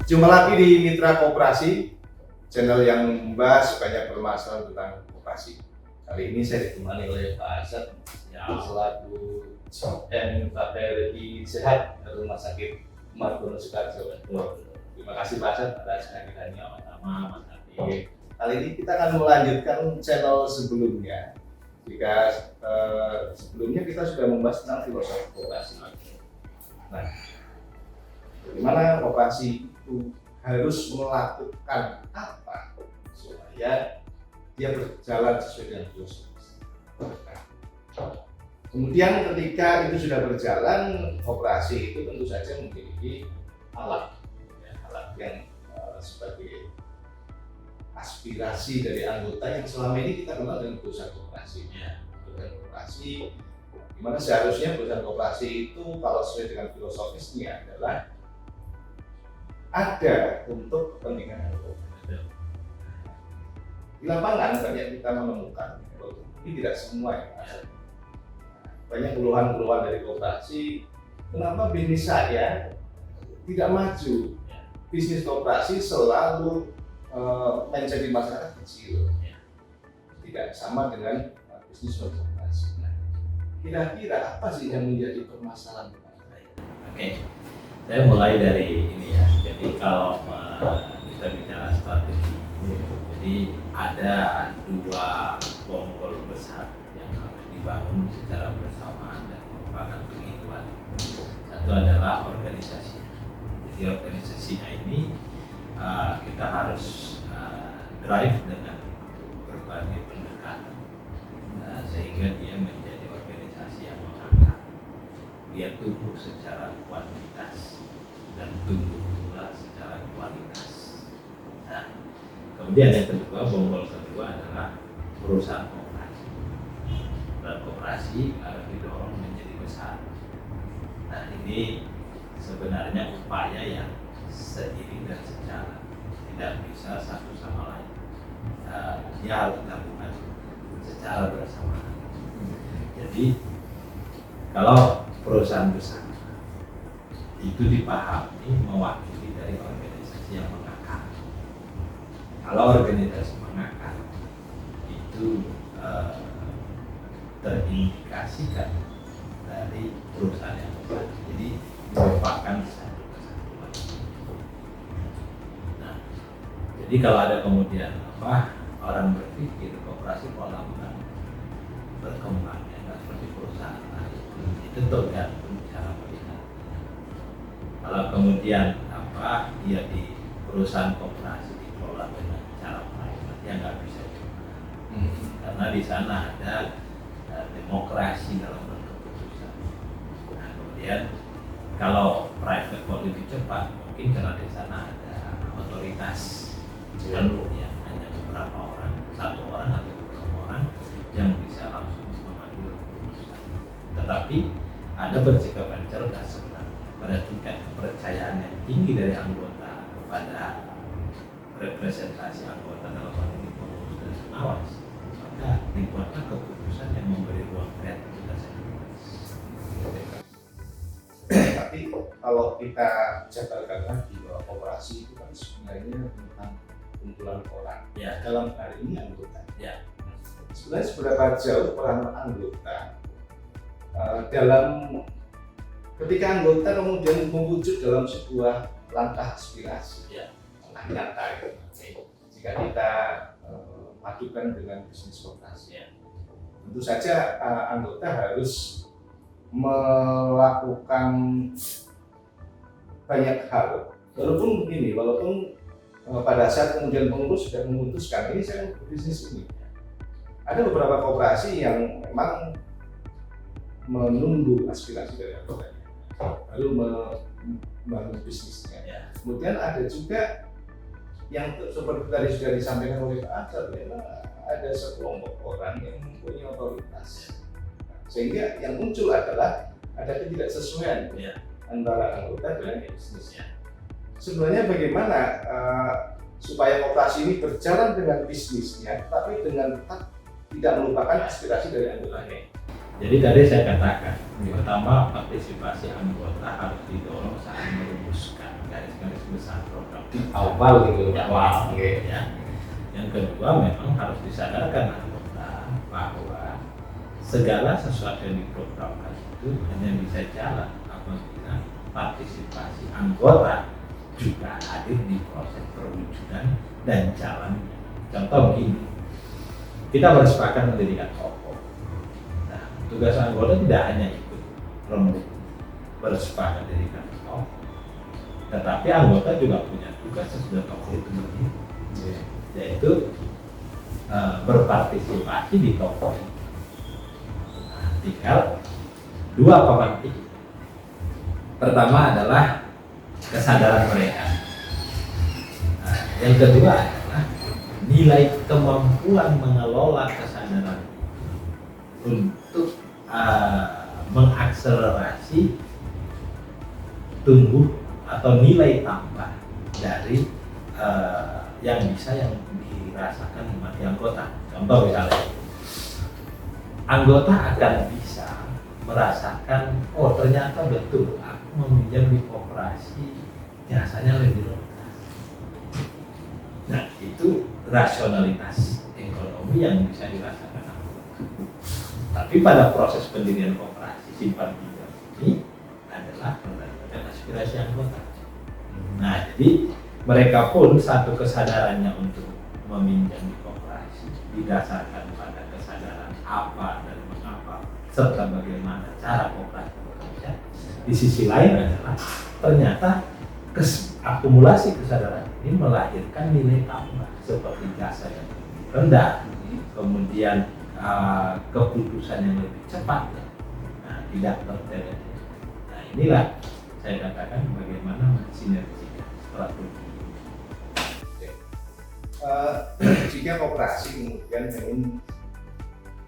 Jumpa lagi di Mitra Koperasi, channel yang membahas banyak permasalahan tentang koperasi. Kali ini saya ditemani oleh Pak Asad yang selaku MKPLI Sehat Rumah Sakit Margono Soekarjo. Terima kasih Pak Asad atas kehadirannya pertama Mas Adi. Kali ini kita akan melanjutkan channel sebelumnya. Jika sebelumnya kita sudah membahas tentang filosofi koperasi. Nah, bagaimana koperasi itu harus melakukan apa supaya dia berjalan sesuai dengan filosofi. Kemudian ketika itu sudah berjalan, koperasi itu tentu saja memiliki alat yang sebagai aspirasi dari anggota yang selama ini kita kenal dengan perusahaan koperasi. Perusahaan koperasi, di mana seharusnya perusahaan koperasi itu kalau sesuai dengan filosofisnya adalah ada untuk kepentingan anggota. Di lapangan banyak kita menemukan, ini tidak semua ya, banyak keluhan-keluhan dari koperasi, kenapa bisnis saya tidak maju? Bisnis koperasi selalu menjadi masyarakat kecil, tidak sama dengan bisnis koperasi. Kira-kira apa sih yang menjadi permasalahan? Oke, saya mulai dari ini ya. Jadi kalau kita bicara strategi, jadi ada dua bonggol besar yang harus dibangun secara bersamaan dan merupakan pengituan. Satu adalah organisasi. Jadi organisasinya ini kita harus drive dengan berbagai pendekatan sehingga dia menjadi organisasi yang mengangkat. Dia tumbuh secara kuantitas dan tumbuh pula secara kualitas. Nah, kemudian yang kedua, bonggol kedua adalah perusahaan koperasi. Dan koperasi harus didorong menjadi besar. Nah, ini sebenarnya upaya yang seiring dan sejalan, tidak bisa satu sama lain. Dia harus dilakukan secara bersamaan. Jadi kalau perusahaan besar itu dipahami mewakili dari organisasi yang mengakar. Kalau organisasi mengakar itu terindikasikan dari perusahaan yang besar. Jadi merupakan satu kesatuan. Nah, jadi kalau ada kemudian orang berpikir koperasi pola berkembangnya nggak seperti perusahaan lain, itu tergantung cara melihat. Kalau kemudian dia di perusahaan koperasi dikelola dengan cara private, ya nggak bisa juga. Karena di sana ada demokrasi dalam berkeputusan. Nah, kemudian kalau private mau lebih cepat, mungkin karena di sana ada otoritas yang hanya beberapa orang, satu orang atau beberapa orang yang bisa langsung mengambil keputusan. Tetapi ada bersikap cerdas sebenarnya pada tingkat kepercayaan yang tinggi dari anggota kepada representasi anggota dalam hal ini pengurus dan pengawas, maka dibuatlah keputusan yang memberi ruang kreativitas yang luas. Tapi kalau kita jabarkan lagi bahwa koperasi itu kan sebenarnya tentang kumpulan orang. Ya. Dalam hal ini anggota. Ya. Sebenarnya seberapa jauh peran anggota dalam ketika anggota kemudian mewujud dalam sebuah langkah aspirasi, langkah nyata gitu. Jika kita majukan dengan bisnis koperasi, tentu saja anggota harus melakukan banyak hal. Walaupun pada saat kemudian pengurus sudah memutuskan ini saya bisnis ini, ada beberapa koperasi yang memang menunggu aspirasi dari anggotanya, lalu membangun bisnisnya. Kemudian ada juga yang seperti tadi sudah disampaikan oleh Pak Asad, memang ada sekelompok orang yang mempunyai otoritas, sehingga yang muncul adalah ada ketidaksesuaian antara anggota dengan bisnisnya. Sebenarnya bagaimana supaya koperasi ini berjalan dengan bisnisnya, tapi dengan tetap tidak melupakan aspirasi dari anggotanya? Jadi tadi saya katakan, pertama partisipasi anggota harus didorong saat merumuskan garis-garis besar program awal gitu. di awal. Oke. Ya. Yang kedua memang harus disadarkan anggota bahwa segala sesuatu yang diprogramkan itu hanya bisa jalan apabila partisipasi anggota juga hadir di proses perwujudan dan jalan. Contoh begini, kita bersepakat mendirikan toko. Nah, tugas anggota tidak hanya ikut rembuk bersepakat mendirikan toko, tetapi anggota juga punya tugas sesudah toko itu berdiri, yaitu berpartisipasi di toko ini. Nah, tinggal dua pemantik. Pertama adalah kesadaran mereka. Nah, yang kedua adalah nilai kemampuan mengelola kesadaran untuk mengakselerasi tumbuh atau nilai tambah dari yang dirasakan nikmati anggota. Contoh misalnya, anggota akan bisa merasakan, oh ternyata betul aku meminjam di koperasi jasanya lebih rendah. Nah, itu rasionalitas ekonomi yang bisa dirasakan anggota. Tapi pada proses pendirian koperasi simpan pinjam ini adalah berdasarkan aspirasi anggota. Nah, jadi mereka pun satu kesadarannya untuk meminjam di koperasi didasarkan pada kesadaran apa dan mengapa serta bagaimana cara koperasi bekerja. Di sisi lain adalah ternyata akumulasi kesadaran ini melahirkan nilai tambah seperti jasa yang lebih rendah, kemudian keputusan yang lebih cepat, nah, tidak terteles. Nah, inilah saya katakan bagaimana mensinergikan strategi. Jika koperasi kemudian ingin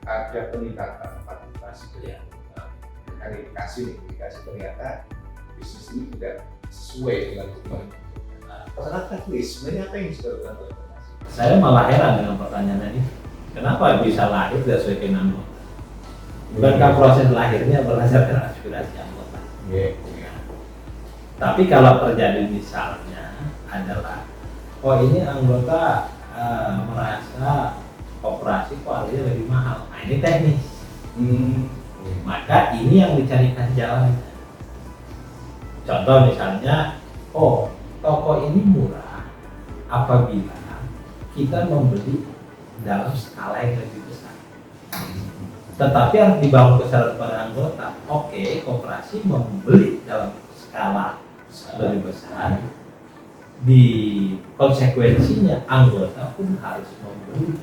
ada peningkatan partisipasi Ya. indikasi ternyata bisnis ini tidak sesuai dengan tujuan. Secara teknis sebenarnya apa yang bisa dilakukan oleh koperasi? Saya malah heran dengan pertanyaan ini. Kenapa bisa lahir tidak sesuai dengan anggota? Bukankah proses lahirnya berdasarkan aspirasi anggota? Tapi kalau terjadi misalnya adalah, oh ini anggota merasa koperasi kok harganya lebih mahal. Nah, ini teknis. Maka ini yang dicarikan jalan. Contoh misalnya, oh toko ini murah apabila kita membeli dalam skala yang lebih besar. Tetapi harus dibangun kesadaran pada anggota. Oke, koperasi membeli dalam skala lebih besar. Di konsekuensinya anggota pun harus membeli.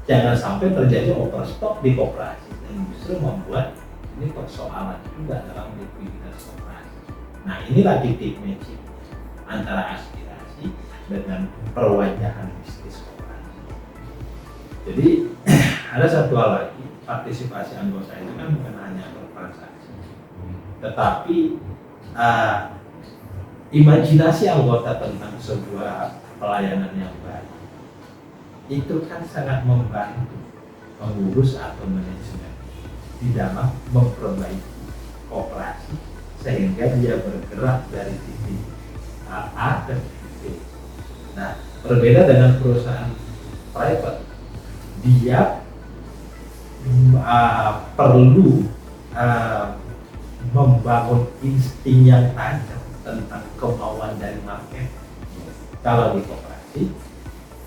Jangan sampai terjadi overstock di koperasi dan justru membuat ini persoalan juga dalam likuiditas koperasi. Nah, inilah titik matching antara aspirasi dengan perwajahan bisnis koperasi. Jadi ada satu hal lagi, partisipasi anggota itu kan bukan hanya bertransaksi, tetapi imajinasi anggota tentang sebuah pelayanan yang baik itu kan sangat membantu pengurus atau manajemen di dalam memperbaiki koperasi sehingga dia bergerak dari titik A ke titik B. Nah, berbeda dengan perusahaan private, dia perlu membangun insting yang tajam tentang kemauan dari market. Kalau di koperasi,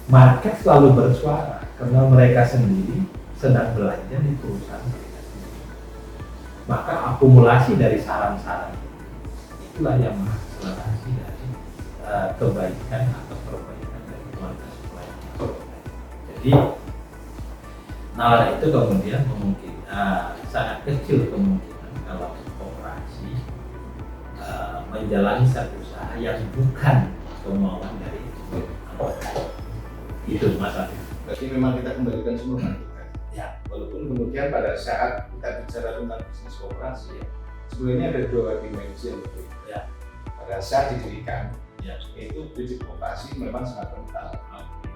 market selalu bersuara karena mereka sendiri sedang belanja di perusahaan mereka sendiri. Maka akumulasi dari saran-saran itulah yang mengakselerasi dari kebaikan atau perbaikan dari kualitas pelayanan. Jadi, nah itu kemudian sangat kecil kemungkinan kalau koperasi menjalani satu usaha yang bukan kemauan dari anggota. Itu masalahnya. Berarti memang kita kembalikan semua kan? Ya. Walaupun kemudian pada saat kita bicara tentang bisnis koperasi, ya, sebenarnya ada dua dimensi yang berbeda. Ya. Pada saat didirikan, Ya. itu prinsip koperasi memang sangat kental,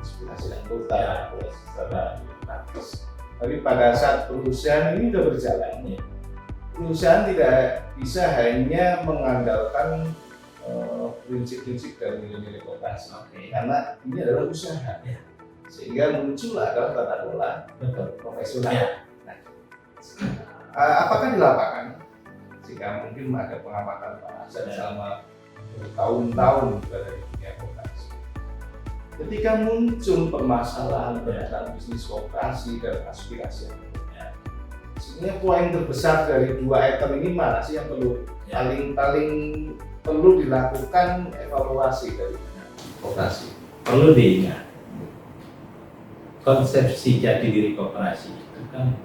inspirasi anggota, Ya. secara praktis. Tapi pada saat perusahaan ini sudah berjalan, Ya. perusahaan tidak bisa hanya mengandalkan prinsip-prinsip dan nilai-nilai koperasi. Oke. Karena ini adalah usaha, Ya. sehingga muncul adalah tata kelola Betul. profesional. Ya. Nah, apakah di lapangan? Jika mungkin ada pengamatan Pak Asad Ya. selama bertahun-tahun berada di dunia koperasi. Ketika muncul permasalahan tentang bisnis koperasi dan aspirasi, Ya. sebenarnya poin terbesar dari dua item ini mana sih yang perlu Ya. paling perlu dilakukan evaluasi dari koperasi? Perlu diingat, konsepsi jati diri koperasi itu kan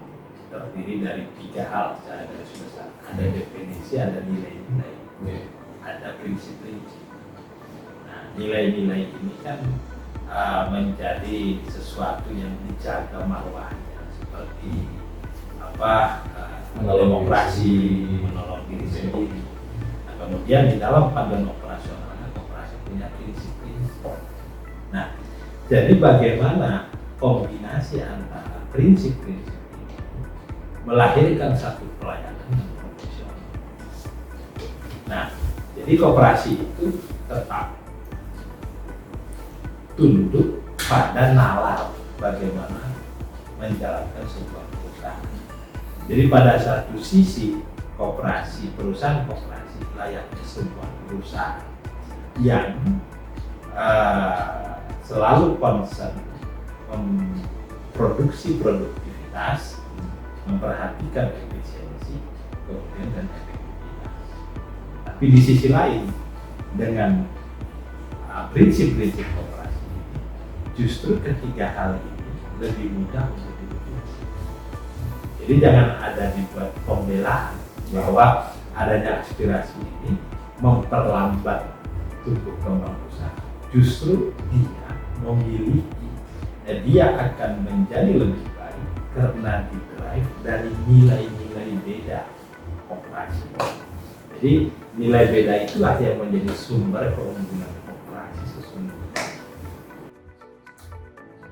terdiri dari 3 hal secara garis besar. Ada definisi, ada nilai-nilai, ada prinsip-prinsip. Nah, nilai-nilai ini kan menjadi sesuatu yang dijaga marwahnya, seperti demokrasi, menolong diri sendiri. Nah, kemudian di dalam panduan operasional, koperasi punya prinsip-prinsip. Nah, jadi bagaimana kombinasi antara prinsip-prinsip ini melahirkan satu pelayanan yang profesional. Nah, jadi koperasi itu tetap tunduk pada nalar bagaimana menjalankan sebuah perusahaan. Jadi pada satu sisi koperasi, perusahaan koperasi layaknya sebuah perusahaan yang selalu concern memproduksi produktivitas, memperhatikan efisiensi, kemudian dan efektivitas. Tapi di sisi lain, dengan prinsip-prinsip koperasi ini, justru ketiga hal ini lebih mudah untuk diwujudkan. Jadi jangan ada dibuat pembelaan bahwa adanya aspirasi ini memperlambat tumbuh kembang usaha. Justru dia memiliki dan dia akan menjadi lebih baik karena didrive dari nilai-nilai beda koperasi. Jadi nilai beda itulah yang menjadi sumber keunggulan koperasi sesungguhnya.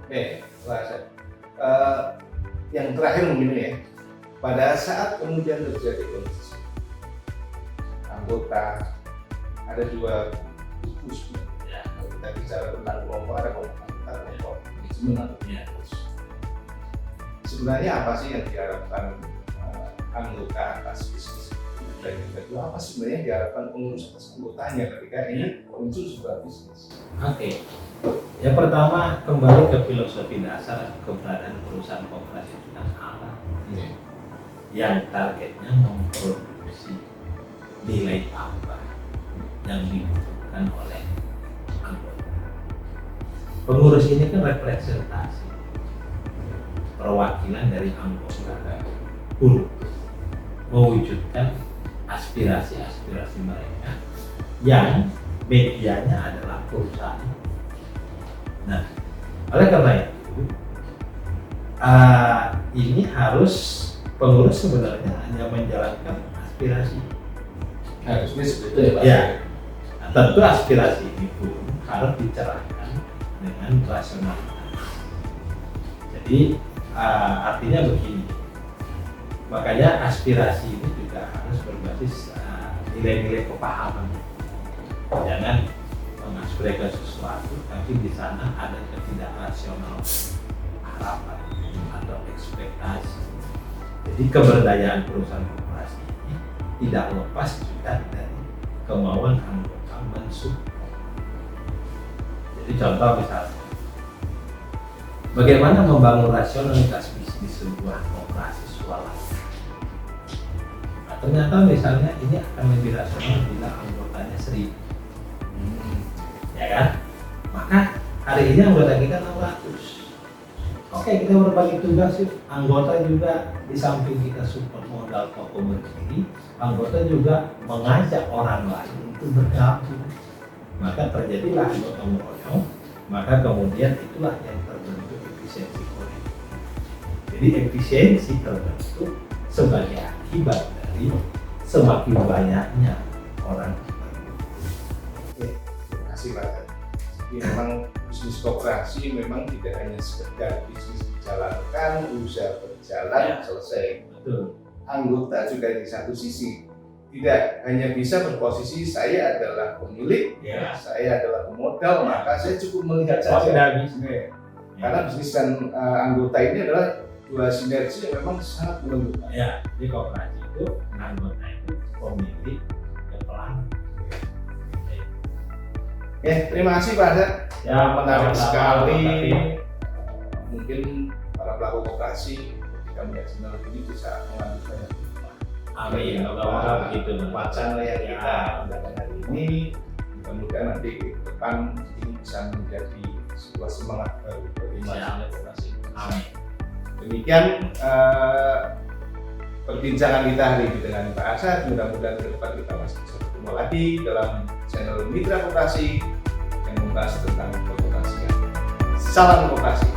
Oke, Pak Asad. Yang terakhir mungkin ya, pada saat kemudian terjadi kondisi anggota ada 2 gugus. Ya. Kalau kita bicara tentang kelompok, ada kelompok manajemen atau pengurus. Sebenarnya apa sih yang diharapkan anggota atas bisnis? Dan yang kedua, apa sebenarnya yang diharapkan pengurus atas anggotanya ketika ini muncul sebuah bisnis? Oke. Yang pertama, kembali ke filosofi dasar keberadaan perusahaan koperasi itu kan apa? Yang targetnya memproduksi nilai tambah yang dibutuhkan oleh anggota. Pengurus ini kan representasi perwakilan dari anggota untuk mewujudkan aspirasi-aspirasi mereka yang medianya adalah perusahaan. Nah, oleh karena itu ini harus pengurus sebenarnya hanya menjalankan aspirasi. Harusnya seperti itu ya Pak? Ya, nah, tentu aspirasi ini pun harus dicerahkan dengan rasionalitas. Jadi artinya begini, makanya aspirasi ini juga harus berbasis nilai-nilai kepahaman. Jangan mengaspirasikan sesuatu, tapi di sana ada ketidakrasional harapan atau ekspektasi. Jadi keberdayaan perusahaan koperasi ini tidak lepas juga dari kemauan anggota mensupport. Jadi contoh misalnya, bagaimana membangun rasionalitas bisnis sebuah koperasi swalayan. Nah, ternyata misalnya ini akan lebih rasional bila anggotanya 1000. Ya kan? Maka hari ini anggota kita 600. Oke, kita berbagi tugas sih. Anggota juga di samping kita support modal toko berdiri, anggota juga mengajak orang lain untuk bergabung. Maka terjadilah gotong royong. Maka kemudian itulah yang terbentuk efisiensi kolektif. Jadi efisiensi terbentuk sebagai akibat dari semakin banyaknya orang. Oke, terima kasih Pak. Jadi memang bisnis koperasi memang tidak hanya sekedar bisnis dijalankan, usaha berjalan, Ya. selesai. Betul. Anggota juga di satu sisi tidak hanya bisa berposisi saya adalah pemilik, Ya. saya adalah pemodal, maka saya cukup melihat Oh, saja. tidak bisa. Nih, karena bisnis dan anggota ini adalah dua sinergi yang memang sangat menentukan. Ya, di koperasi itu anggota itu pemilik ya pelanggan. Ya, terima kasih Pak Hasan. Ya, Menarik sama-sama, sekali. Pak. Mungkin para pelaku koperasi ketika melihat channel ini bisa mengambil banyak hikmah. Amin, mudah-mudahan begitu. Wacana yang Ya. kita undangkan hari ini, mudah-mudahan nanti ke depan ini bisa menjadi sebuah semangat baru bagi Ya. masyarakat koperasi. Amin. Demikian perbincangan kita hari ini dengan Pak Asad. Mudah-mudahan ke depan kita masih bisa bertemu lagi dalam channel Mitra Koperasi yang membahas tentang koperasi. Salam koperasi.